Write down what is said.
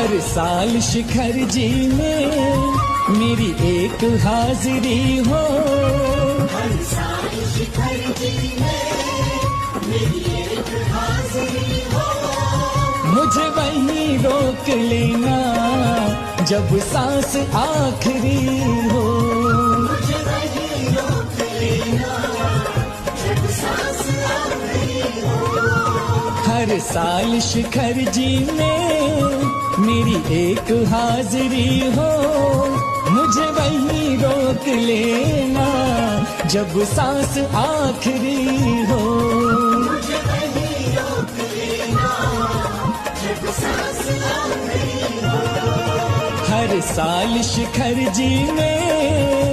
हर साल शिखर जी में मेरी एक हाजिरी हो। हर साल शिखर जी में मेरी एक हाजिरी हो। मुझे वहीं रोक लेना जब सांस आखिरी हो। मुझे वहीं रोक लेना जब सांस आखिरी हो। हर साल शिखर जी में मेरी एक हाजिरी हो। मुझे वहीं रोक लेना जब सांस आखिरी हो। मुझे वहीं रोक लेना जब सांस आखिरी हो। हर साल शिखर जी में